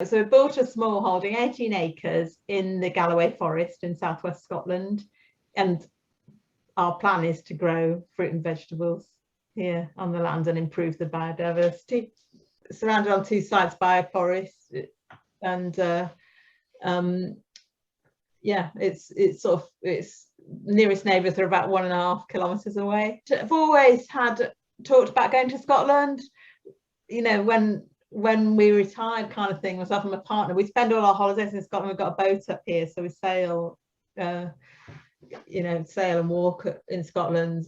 So we bought a small holding, 18 acres in the Galloway Forest in southwest Scotland, and our plan is to grow fruit and vegetables here on the land and improve the biodiversity. Surrounded on two sides by a forest, and yeah, it's nearest neighbours are about 1.5 kilometres away. I've always talked about going to Scotland. You know, when we retired, kind of thing, myself and my partner, we spend all our holidays in Scotland. We've got a boat up here, so we sail, you know, sail and walk in Scotland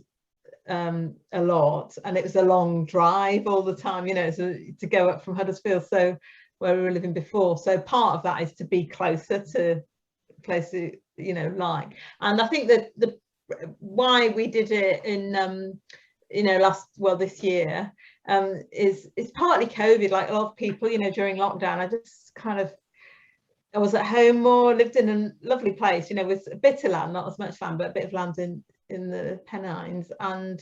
a lot, and it was a long drive all the time, you know, so to go up from Huddersfield, so where we were living before. So part of that is to be closer to places, you know, like, and I think that the why we did it in you know, this year is partly COVID. Like a lot of people, you know, during lockdown, I was at home more, lived in a lovely place, you know, with a bit of land, not as much land, but a bit of land in the Pennines, and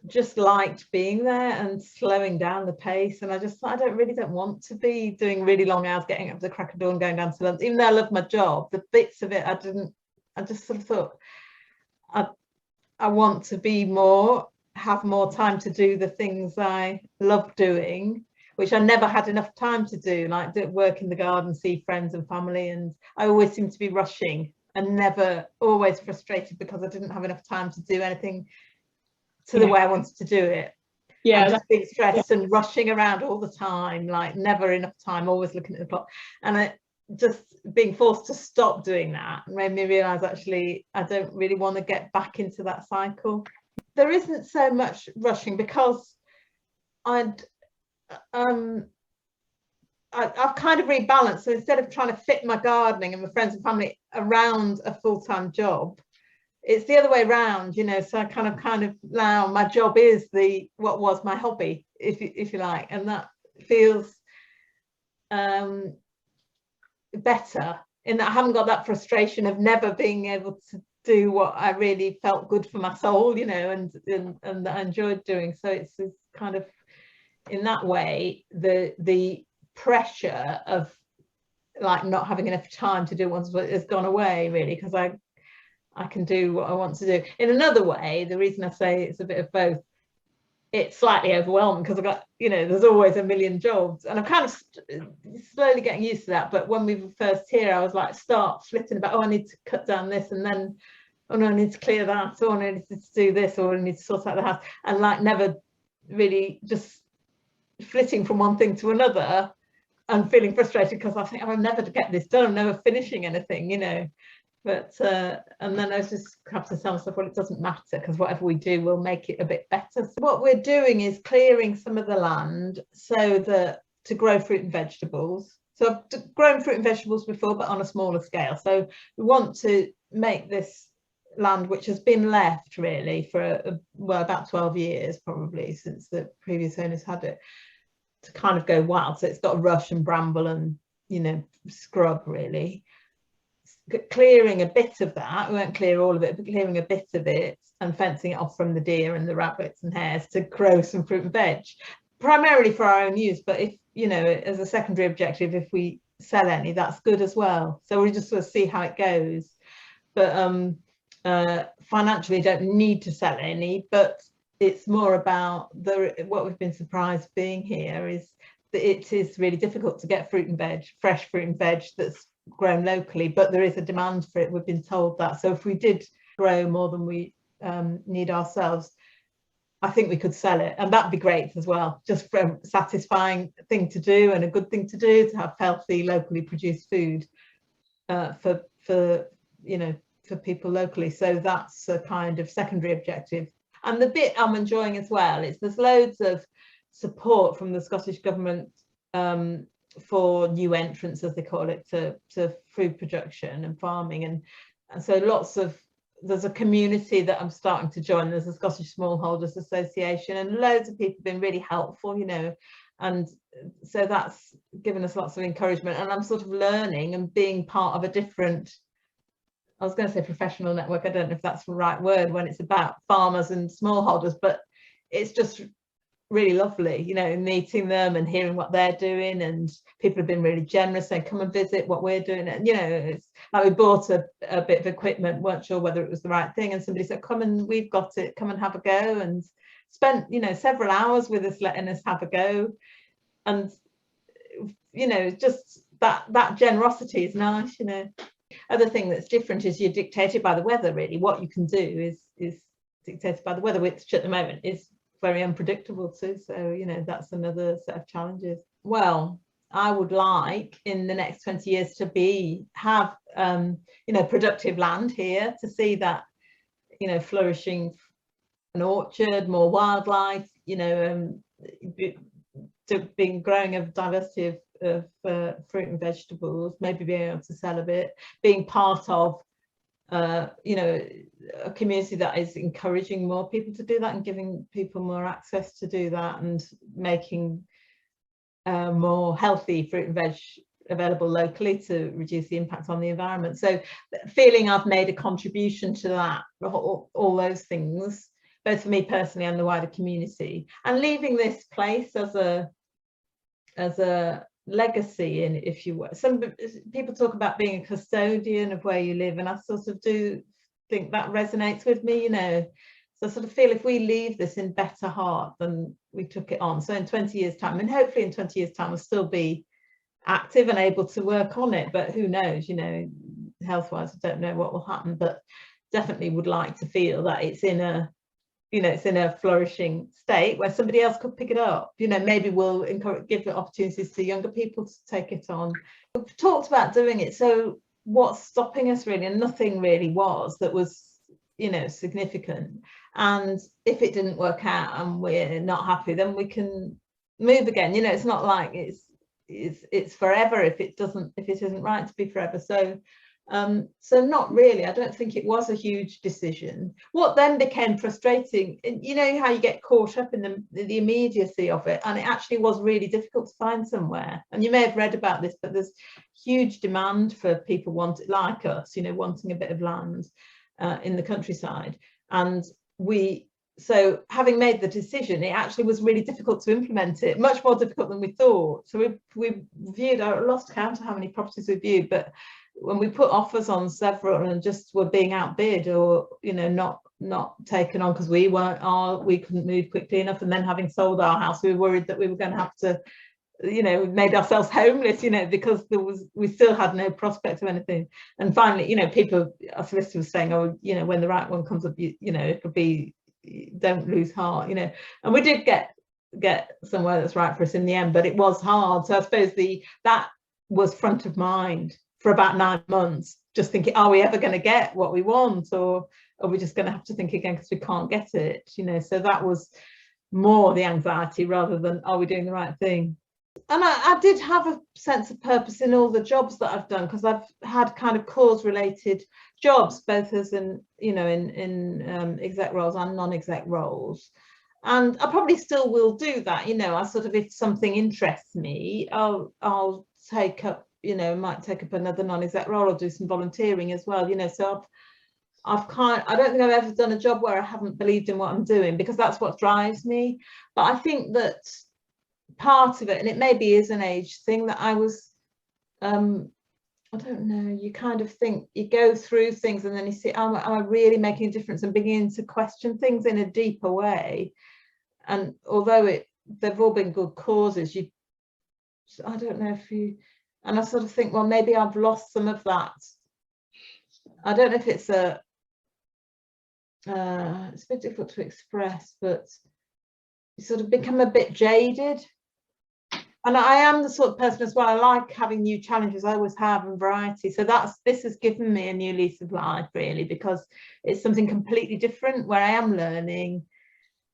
just liked being there and slowing down the pace. And I just thought, I really don't want to be doing really long hours, getting up at the crack of dawn, going down to London. Even though I love my job, the bits of it I just sort of thought I want to be have more time to do the things I love doing, which I never had enough time to do, like work in the garden, see friends and family. And I always seem to be rushing and always frustrated because I didn't have enough time to do anything to the way I wanted to do it. Yeah, and just being stressed and rushing around all the time, like never enough time, always looking at the clock. And just being forced to stop doing that made me realise actually I don't really want to get back into that cycle. There isn't so much rushing because I've kind of rebalanced. So instead of trying to fit my gardening and my friends and family around a full-time job, it's the other way around, you know. So I kind of now my job is what was my hobby, if you like, and that feels better in that I haven't got that frustration of never being able to do what I really felt good for my soul, you know, and that I enjoyed doing. So it's kind of, in that way, the pressure of like not having enough time to do what has gone away, really, because I can do what I want to do. In another way, the reason I say it's a bit of both, it's slightly overwhelming because I've got, you know, there's always a million jobs, and I'm kind of slowly getting used to that. But when we were first here, I was like, start flitting about, oh, I need to cut down this, and then, oh no, I need to clear that, or I need to do this, or I need to sort out the house, and like never really just flitting from one thing to another and feeling frustrated because I think, oh, I'll never get this done, I'm never finishing anything, you know. But and then I was just have to tell myself, well, it doesn't matter because whatever we do will make it a bit better. So what we're doing is clearing some of the land so that to grow fruit and vegetables. So I've grown fruit and vegetables before, but on a smaller scale. So we want to make this land, which has been left really for well, about 12 years probably since the previous owners had it, to kind of go wild. So it's got rush and bramble and, you know, scrub really. Clearing a bit of that, we won't clear all of it, but clearing a bit of it and fencing it off from the deer and the rabbits and hares to grow some fruit and veg, primarily for our own use. But if, you know, as a secondary objective, if we sell any, that's good as well. So we just sort of see how it goes. But financially don't need to sell any, but it's more about what we've been surprised being here is that it is really difficult to get fruit and veg, fresh fruit and veg that's grown locally, but there is a demand for it. We've been told that. So if we did grow more than we need ourselves, I think we could sell it, and that'd be great as well, just for a satisfying thing to do and a good thing to do, to have healthy locally produced food for you know, for people locally. So that's a kind of secondary objective. And the bit I'm enjoying as well is there's loads of support from the Scottish government for new entrants, as they call it, to food production and farming, and so there's a community that I'm starting to join. There's a Scottish Smallholders Association, and loads of people have been really helpful, you know, and so that's given us lots of encouragement. And I'm sort of learning and being part of a different, I was going to say professional network, I don't know if that's the right word when it's about farmers and smallholders, but it's just really lovely, you know, meeting them and hearing what they're doing, and people have been really generous, saying come and visit what we're doing. And you know, it's like we bought a bit of equipment, weren't sure whether it was the right thing, and somebody said come and we've got it, come and have a go, and spent, you know, several hours with us letting us have a go. And you know, just that generosity is nice, you know. Other thing that's different is you're dictated by the weather, really. What you can do is dictated by the weather, which at the moment is very unpredictable too. So, you know, that's another set of challenges. Well, I would like in the next 20 years to have you know, productive land here, to see that, you know, flourishing an orchard, more wildlife, you know, to being growing a diversity of fruit and vegetables, maybe being able to sell a bit, being part of you know, a community that is encouraging more people to do that and giving people more access to do that, and making more healthy fruit and veg available locally to reduce the impact on the environment. So feeling I've made a contribution to that, all those things, both for me personally and the wider community, and leaving this place as a legacy. And if you were, some people talk about being a custodian of where you live, and I sort of do think that resonates with me, you know. So I sort of feel if we leave this in better heart than we took it on, so in 20 years time, and hopefully in 20 years time we'll still be active and able to work on it, but who knows, you know, health wise I don't know what will happen, but definitely would like to feel that it's in a, you know, it's in a flourishing state where somebody else could pick it up. You know, maybe we'll give opportunities to younger people to take it on. We've talked about doing it, so what's stopping us really? And nothing really that was, you know, significant. And if it didn't work out and we're not happy, then we can move again. You know, it's not like it's forever if it isn't right to be forever. So so not really. I don't think it was a huge decision. What then became frustrating, you know how you get caught up in the immediacy of it, and it actually was really difficult to find somewhere. And you may have read about this, but there's huge demand for people like us, you know, wanting a bit of land in the countryside. And so having made the decision, it actually was really difficult to implement it, much more difficult than we thought. So we viewed, I lost count of how many properties we viewed, but when we put offers on several and just were being outbid, or, you know, not taken on because we couldn't move quickly enough, and then having sold our house, we were worried that we were going to have to, you know, we made ourselves homeless, you know, because we still had no prospect of anything. And finally, you know, our solicitor was saying, oh, you know, when the right one comes up, you know, it'll be, don't lose heart, you know. And we did get somewhere that's right for us in the end, but it was hard. So I suppose that was front of mind for about 9 months, just thinking, are we ever going to get what we want, or are we just going to have to think again because we can't get it, you know. So that was more the anxiety rather than are we doing the right thing. And I did have a sense of purpose in all the jobs that I've done, because I've had kind of cause related jobs, both as in, you know, in exec roles and non-exec roles. And I probably still will do that, you know. I sort of, if something interests me, I'll take up, you know, might take up another non-exec role or do some volunteering as well, you know. So I don't think I've ever done a job where I haven't believed in what I'm doing, because that's what drives me. But I think that part of it, and it maybe is an age thing, that I was I don't know, you kind of think, you go through things and then you see, am I really making a difference, and beginning to question things in a deeper way. And although they've all been good causes, I don't know if you, and I sort of think, well, maybe I've lost some of that. I don't know if it's it's a bit difficult to express, but you sort of become a bit jaded. And I am the sort of person as well, I like having new challenges, I always have, and variety. So this has given me a new lease of life, really, because it's something completely different where I am learning.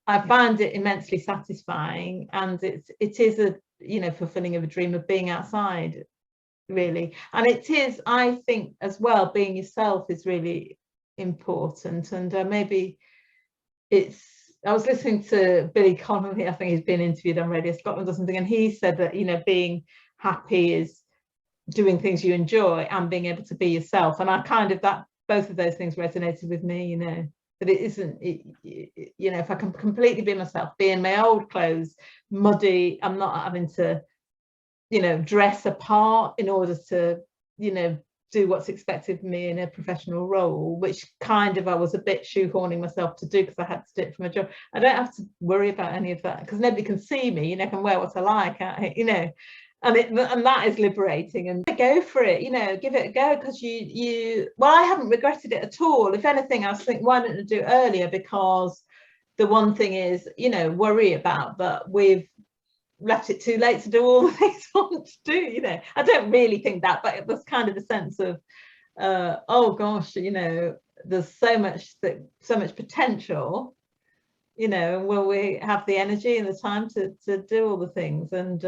I find it immensely satisfying, and it is a, you know, fulfilling of a dream of being outside, really. And it is, I think as well, being yourself is really important. And maybe I was listening to Billy Connolly, I think he's been interviewed on Radio Scotland or something, and he said that, you know, being happy is doing things you enjoy and being able to be yourself. And I kind of, both of those things resonated with me, you know. that it isn't, you know, if I can completely be myself, be in my old clothes, muddy, I'm not having to, you know, dress apart in order to, you know, do what's expected of me in a professional role, which kind of I was a bit shoehorning myself to do because I had to do it for my job. I don't have to worry about any of that because nobody can see me, you know, I can wear what I like, you know, and that is liberating. And go for it, you know, give it a go, because well, I haven't regretted it at all. If anything, I was thinking, why didn't I do it earlier? Because the one thing is, you know, worry about that we've left it too late to do all the things I want to do, you know. I don't really think that, but it was kind of a sense of oh gosh, you know, there's so much potential, you know, will we have the energy and the time to do all the things? And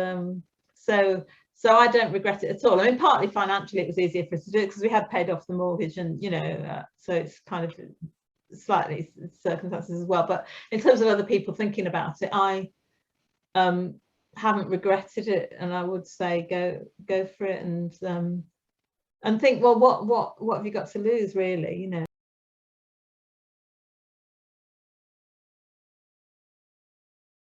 so I don't regret it at all. I mean, partly financially it was easier for us to do it because we had paid off the mortgage, and you know, so it's kind of slightly circumstances as well. But in terms of other people thinking about it, I haven't regretted it, and I would say go for it, and think, well, what have you got to lose, really, you know.